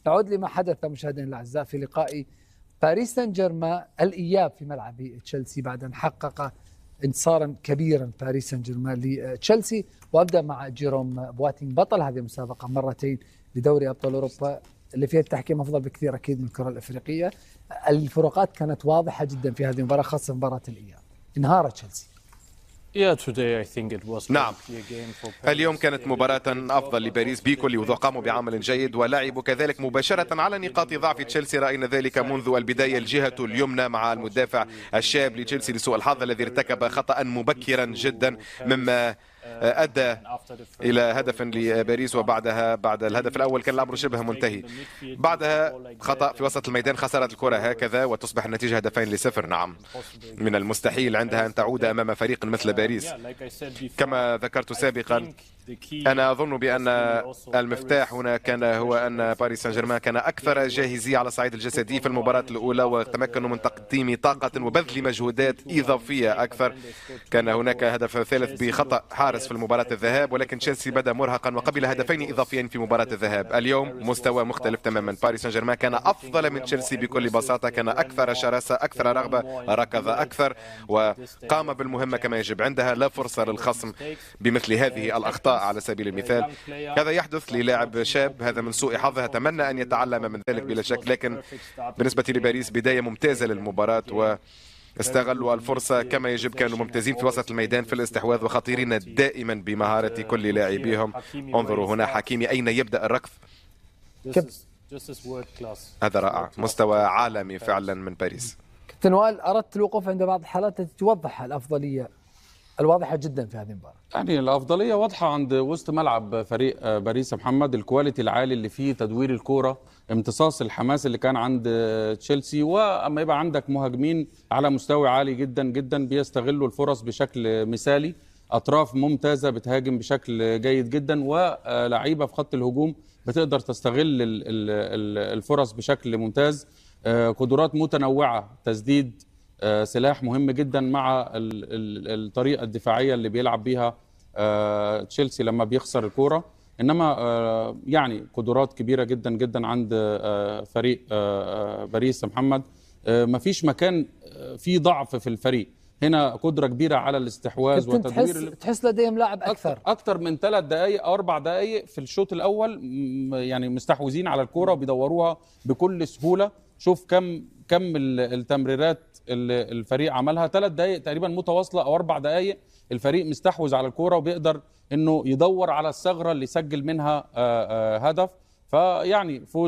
نعود لما حدث مشاهدينا الأعزاء في لقاء باريس سان جيرمان الإياب في ملعب تشيلسي بعد أن حقق انتصارا كبيرا باريس سان جيرمان لتشيلسي. وأبدأ مع جيروم بواتينغ بطل هذه المسابقة مرتين لدوري أبطال أوروبا اللي فيها التحكيم أفضل بكثير أكيد من الكرة الأفريقية. الفروقات كانت واضحة جدا في هذه المباراة خاصة مباراة الإياب. انهار تشيلسي. نعم، اليوم كانت مباراة أفضل لباريس بكل وضوح، قاموا بعمل جيد ولعبوا كذلك مباشرة على نقاط ضعف تشيلسي. رأينا ذلك منذ البداية، الجهة اليمنى مع المدافع الشاب لتشيلسي لسوء الحظ الذي ارتكب خطأ مبكرا جدا مما أدى إلى هدف لباريس، وبعدها بعد الهدف الأول كان الأمر شبه منتهي. بعدها خطأ في وسط الميدان، خسرت الكرة هكذا وتصبح النتيجة 2-0. نعم، من المستحيل عندها أن تعود أمام فريق مثل باريس. كما ذكرت سابقا، أنا أظن بأن المفتاح هنا كان هو أن باريس سان جيرمان كان أكثر جاهزية على الصعيد الجسدي في المباراة الأولى، وتمكنوا من تقديم طاقة وبذل مجهودات إضافية أكثر. كان هناك هدف ثالث بخطأ حارس في المباراة الذهاب، ولكن تشيلسي بدأ مرهقا وقبل هدفين إضافيين في مباراة الذهاب. اليوم مستوى مختلف تماما، باريس سان جيرمان كان أفضل من تشيلسي بكل بساطة، كان أكثر شراسة، أكثر رغبة، ركض أكثر وقام بالمهمة كما يجب. عندها لا فرصة للخصم بمثل هذه الأخطاء على سبيل المثال. هذا يحدث للاعب شاب، هذا من سوء حظه، أتمنى أن يتعلم من ذلك بلا شك. لكن بالنسبة لباريس بداية ممتازة للمباراة واستغلوا الفرصة كما يجب، كانوا ممتازين في وسط الميدان في الاستحواذ وخطيرين دائما بمهارة كل لاعبيهم. انظروا هنا حكيمي أين يبدأ الركض، هذا رائع، مستوى عالمي فعلا من باريس. كابتن وائل، أردت الوقوف عند بعض الحالات التي توضح الأفضلية الواضحة جدا في هذه المباراة. يعني الأفضلية واضحة عند وسط ملعب فريق باريس محمد، الكواليتي العالي اللي فيه، تدوير الكورة، امتصاص الحماس اللي كان عند تشيلسي. وأما يبقى عندك مهاجمين على مستوى عالي جدا جدا بيستغلوا الفرص بشكل مثالي، أطراف ممتازة بتهاجم بشكل جيد جدا، ولعيبة في خط الهجوم بتقدر تستغل الفرص بشكل ممتاز. قدرات متنوعة، تسديد سلاح مهم جدا مع الطريقة الدفاعية اللي بيلعب بيها تشيلسي لما بيخسر الكورة. إنما يعني قدرات كبيرة جدا جدا عند فريق باريس محمد. مفيش مكان فيه ضعف في الفريق، هنا قدرة كبيرة على الاستحواذ وتدوير. تحس لديهم لاعب أكثر من 3 دقائق أو 4 دقائق في الشوط الأول، يعني مستحوذين على الكورة وبيدوروها بكل سهولة. شوف كم التمريرات اللي الفريق عملها، 3 دقائق تقريبا متواصلة أو 4 دقائق الفريق مستحوذ على الكورة وبيقدر إنه يدور على الثغرة اللي يسجل منها هدف. فيعني فوز